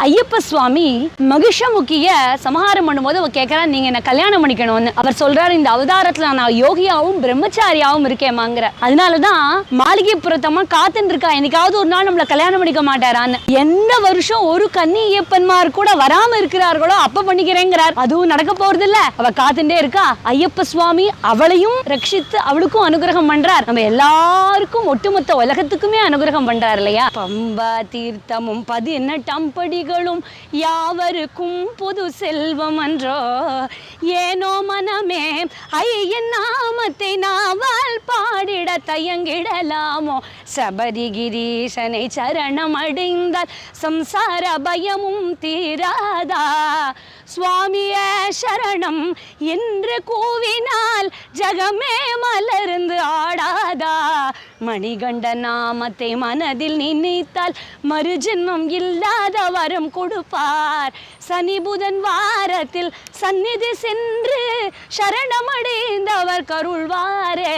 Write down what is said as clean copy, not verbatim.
ஐயப்ப சுவாமி மகிஷமுக்கிய சமஹாரம் பண்ணும்போது அவர் கேட்கறா, நீங்க என்ன கல்யாணம் பண்ணிக்கணும்னு. அவர் சொல்றாரு, இந்த அவதாரத்துல நான் யோகியாவும் பிரம்மச்சாரியாவும் இருக்கேமாங்கிற. அதனாலதான் மாளிகைப்புறத்தம்மா காத்துன்னு இருக்கா, என்னைக்காவது ஒரு நாள் நம்மள கல்யாணம் பண்ணிக்க மாட்டாரான்னு. எந்த வருஷம் ஒரு கன்னி ஐயப்பன்மார் கூட வராம இருக்கிறார்களோ அப்ப பண்ணிக்கிறேங்கிறார். அதுவும் நடக்க போறது இல்ல, அவ காத்துட்டே இருக்கா. ஐயப்ப சுவாமி அவளையும் ரட்சித்து அவளுக்கும் அனுகிரகம் பண்றார். நம்ம எல்லாருக்கும் ஒட்டுமொத்த உலகத்துக்குமே அனுகிரகம் பண்றார் இல்லையா. பம்பா தீர்த்தமும் 18 படிகளும் யாவருக்கும் பொது செல்வம் அன்றோ. ஏனோ மனமே ஐயன் நாமத்தை நாவால் பாடிட தயங்கிடலாமோ. சபரிகிரீசனை சரணம் அடைந்தால் சம்சார பயமும் தீராதா. சுவாமிய சரணம் என்று கூவினால் ஜகமே மலர்ந்து ஆடாதா. மணிகண்ட நாமத்தை மனதில் நினைத்தால் மறுஜென்மம் இல்லாத வரம் கொடுப்பார். சனி புதன் வாரத்தில் சந்நிதி சென்று சரணமடைந்தவர் கருள்வாரே.